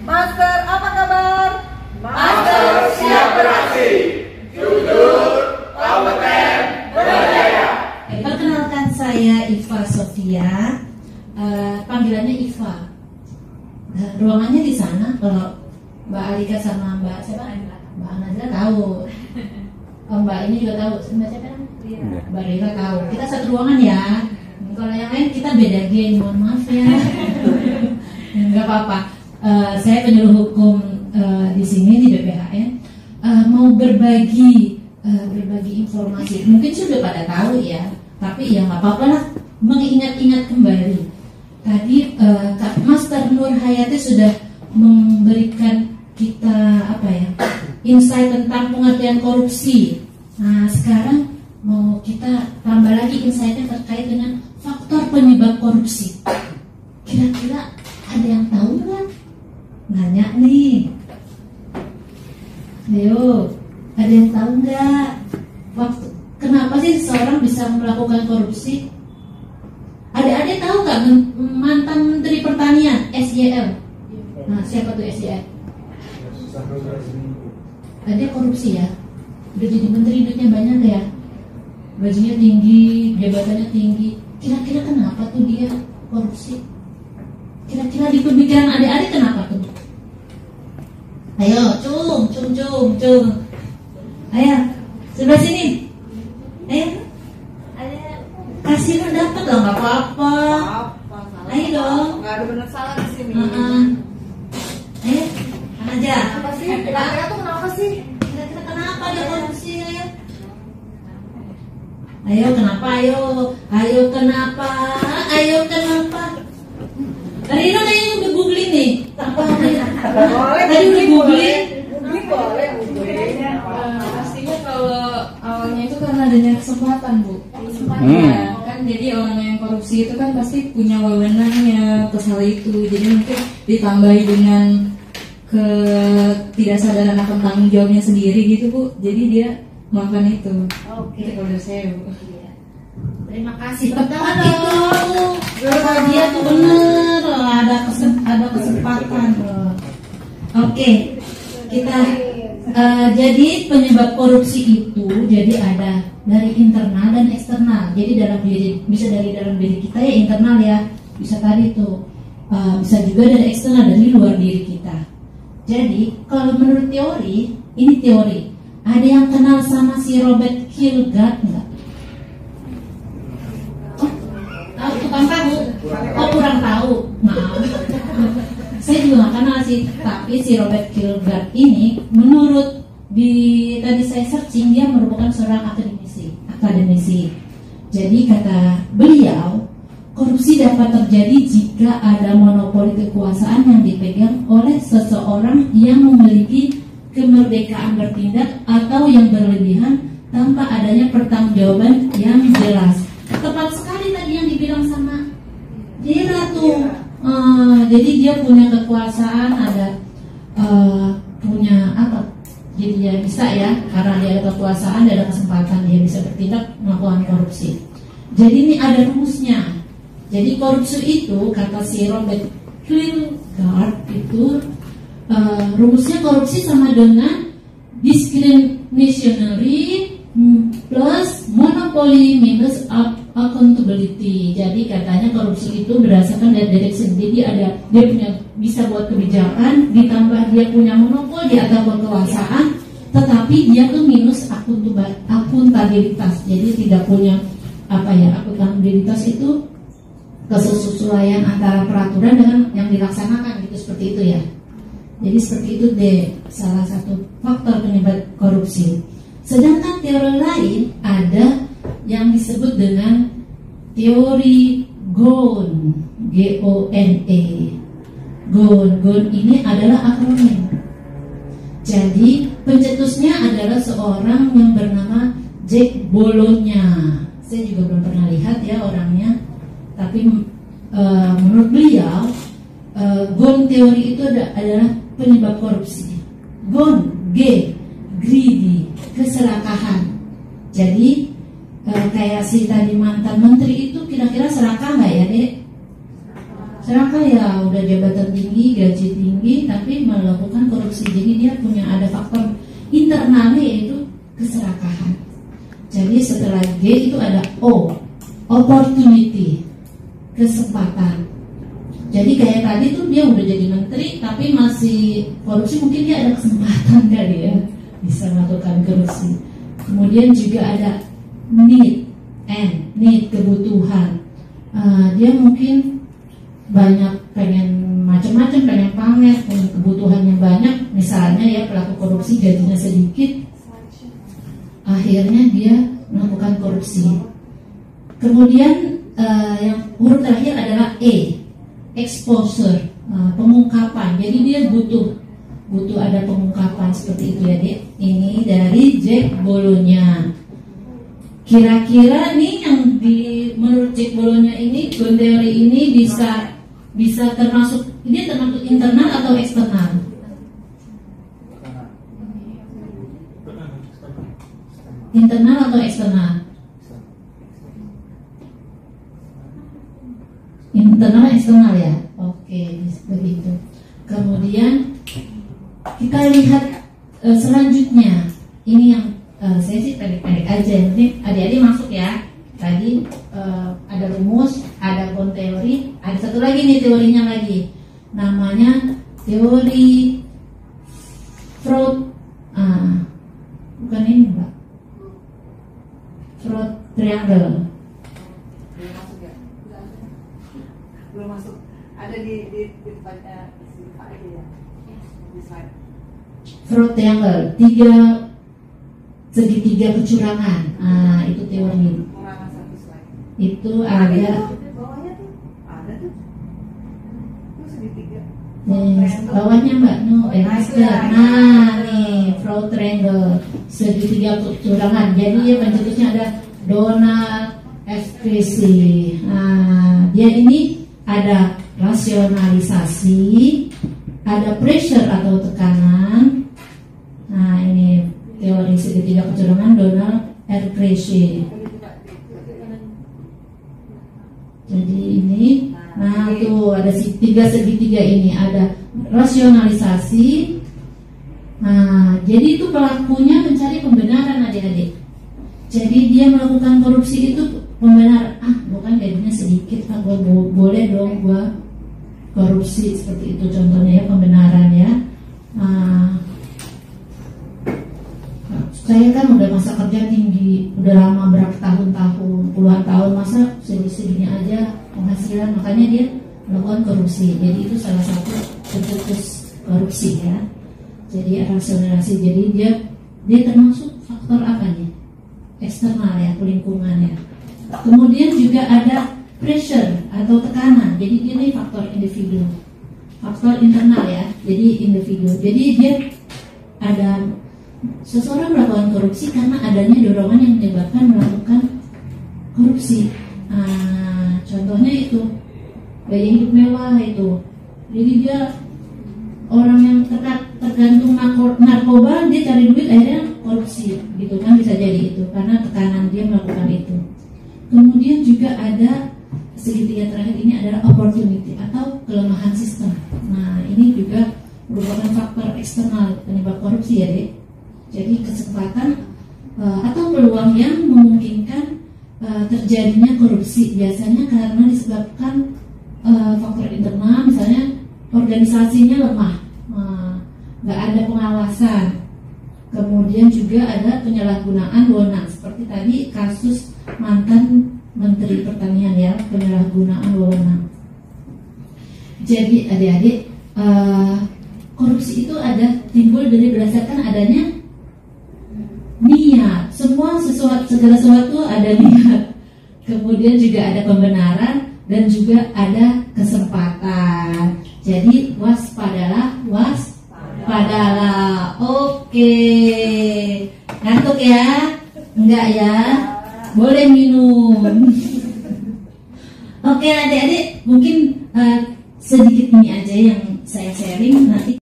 Master apa kabar? Master siap beraksi, jujur, kompeten, berjaya. Perkenalkan, saya Iva Sofia, panggilannya Iva. Ruangannya di sana. Kalau Mbak Alika sama Mbak siapa? Mbak Najla tahu. Mbak ini juga tahu. Mbak siapa? Mbak Rika tahu. Kita satu ruangan ya. Kalau yang lain kita beda geng. Mohon maaf ya. Enggak apa-apa. Saya penyuluh hukum di sini di BPHN. Mau berbagi informasi. Mungkin sudah pada tahu ya. Tapi ya nggak apa-apa lah. Mengingat-ingat kembali. Tadi Master Nur Hayati sudah memberikan kita insight tentang pengertian korupsi. Nah, sekarang mau kita tambah lagi insightnya terkait dengan faktor penyebab korupsi. Kira-kira ada yang tahu nggak? Nanya nih. Ayo, ada yang tahu nggak? Kenapa sih seseorang bisa melakukan korupsi? Adik-adik tahu nggak mantan Menteri Pertanian SYL? Nah, siapa tuh SYL? Dia korupsi ya. Udah jadi menteri, duitnya banyak ya. Gajinya tinggi, jabatannya tinggi. Kira-kira kenapa tuh dia korupsi? Kira-kira di pemikiran adik-adik kenapa tuh? Ayo, cung. Ayo, sebelah sini. Ayo. Kasih pendapat dong, nggak apa-apa. Ayo dong. Nggak ada benar salah di sini. Ayo, aja. Apa sih? Kira-kira tuh kenapa sih? Kira-kira kenapa dia korupsi? Ayo kenapa? Ayo kenapa? Rino kayaknya udah googling nih. Apa? Tadi udah googling. Boleh. Pastinya kalau awalnya itu karena adanya kesempatan, Bu. Ya, kan jadi orang yang korupsi itu kan pasti punya wewenangnya atas hal itu. Jadi mungkin ditambahi dengan ketidaksadaran akan tanggung jawabnya sendiri gitu, Bu. Jadi dia melakukan itu. Oke. Itu kalau dari saya, Bu. Terima kasih. Tepat itu. Dia tuh bener. Ada kesempatan. Oke. Kita jadi penyebab korupsi itu jadi ada dari internal dan eksternal. Jadi bisa dari dalam diri kita ya, internal ya. Bisa tadi itu. Bisa juga dari eksternal, dari luar diri kita. Jadi kalau menurut teori, ini teori. Ada yang kenal sama si Robert Kierkegaard nggak? Tukang tahu? Kurang tahu. Maaf. Saya juga nggak kenal sih. Tapi si Robert Kierkegaard ini, menurut tadi saya searching, dia merupakan seorang akademisi. Jadi kata beliau, korupsi dapat terjadi jika ada monopoli kekuasaan yang dipegang oleh seseorang yang memiliki kemerdekaan bertindak atau yang berlebihan tanpa adanya pertanggungjawaban yang jelas. Tepat sekali tadi yang dibilang sama Dira tuh. Jadi dia punya kekuasaan, punya apa? Jadi dia bisa ya, karena dia ada kekuasaan, dia ada kesempatan, dia bisa bertindak melakukan korupsi. Jadi ini ada rumusnya. Jadi korupsi itu kata si Robert Kierkegaard itu rumusnya korupsi sama dengan discriminatory plus monopoly minus accountability. Jadi katanya korupsi itu berdasarkan dari direction. Jadi dia punya bisa buat kebijakan, ditambah dia punya monopoli atau kekuasaan, tetapi dia tuh minus akuntabilitas. Jadi tidak punya akuntabilitas itu kesesuaian antara peraturan dengan yang dilaksanakan gitu, seperti itu ya. Jadi seperti itu deh salah satu faktor penyebab korupsi. Sedangkan teori lain ada yang disebut dengan teori Ghosn, G-O-N-E. Ghosn ini adalah akronim. Jadi pencetusnya adalah seorang yang bernama Jack Bologna. Saya juga belum pernah lihat ya orangnya, tapi menurut beliau Ghosn teori itu adalah penyebab korupsi. Ghosn, greedy, keserakahan. Jadi kayak si tadi mantan menteri itu kira-kira serakah nggak ya, Dek? celaka ya, udah jabatan tinggi, gaji tinggi, tapi melakukan korupsi. Jadi dia punya ada faktor internalnya yaitu keserakahan. Jadi setelah G itu ada O, opportunity, kesempatan. Jadi kayak tadi tuh dia udah jadi menteri tapi masih korupsi, mungkin dia ada kesempatan kali ya bisa melakukan korupsi. Kemudian juga ada need, kebutuhan. Dia mungkin banyak pengen macam-macam, pengen pamer, punya kebutuhan yang banyak. Misalnya ya pelaku korupsi gajinya sedikit, akhirnya dia melakukan korupsi. Kemudian yang huruf terakhir adalah E, exposure, pengungkapan. Jadi dia butuh ada pengungkapan seperti itu ya, Dek. Ini dari Jack Bolonya. Kira-kira nih yang menurut Jack Bolonya ini, game teori ini bisa termasuk internal atau eksternal? Internal atau eksternal? Internal eksternal ya. Oke, begitu. Kemudian kita lihat selanjutnya. Ini yang saya sih pendek-pendek aja. Nanti adik-adik masuk ya. Tadi ada rumus, ada bond teori, ada satu lagi nih teorinya lagi. Namanya teori Freud. Bukan ini, Mbak. Freud triangle. Belum masuk. Ada di tempatnya si Pak ini ya. Di slide. Freud triangle, segitiga kecurangan. Itu teori. Kurang satu slide. Itu ada Bawahnya tuh. Ada tuh. Itu segitiga. bawahnya Mbak Nu, nah nih Freud triangle, segitiga kecurangan. Jadi ya pencetusnya ada Donald FPC. Dia ini ada rasionalisasi, ada pressure atau tekanan. Nah ini teori segitiga kecurangan Donald R. Krejci. Jadi ini, nah tuh ada tiga segitiga ini, ada rasionalisasi. Nah jadi itu pelakunya mencari pembenaran adik-adik. Jadi dia melakukan korupsi itu pembenaran. Bukan gajinya sedikit, gue boleh dong gue korupsi, seperti itu contohnya ya, pembenaran ya. Saya kan udah masa kerja tinggi, udah lama berapa tahun-tahun, puluhan tahun, masa segini aja penghasilan, makanya dia melakukan korupsi. Jadi itu salah satu pencetus korupsi ya. Jadi rasionalisasi, jadi dia termasuk faktor apa nih? Eksternal ya, lingkungan ya. Kemudian juga ada pressure atau tekanan. Jadi ini faktor individu, faktor internal ya. Jadi individu. Jadi dia ada seseorang melakukan korupsi karena adanya dorongan yang menyebabkan melakukan korupsi. Contohnya itu gaya hidup mewah itu. Jadi dia orang yang tergantung narkoba, dia cari duit akhirnya korupsi, gitu kan, bisa jadi itu karena tekanan dia melakukan itu. Kemudian juga ada segitiga terakhir ini adalah opportunity atau kelemahan sistem. Nah ini juga merupakan faktor eksternal penyebab korupsi ya, Dek. Jadi kesempatan atau peluang yang memungkinkan terjadinya korupsi biasanya karena disebabkan faktor internal, misalnya organisasinya lemah, nggak ada pengawasan. Kemudian juga ada penyalahgunaan wewenang, seperti tadi kasus mantan Menteri Pertanian ya, penyalahgunaan wewenang. Jadi adik-adik, korupsi itu ada timbul dari berdasarkan adanya niat. Segala sesuatu ada niat. Kemudian juga ada pembenaran dan juga ada kesempatan. Jadi waspadalah. Oke. Ngantuk ya? Enggak ya? Boleh minum. Oke adik-adik, mungkin sedikit ini aja yang saya sharing. Nanti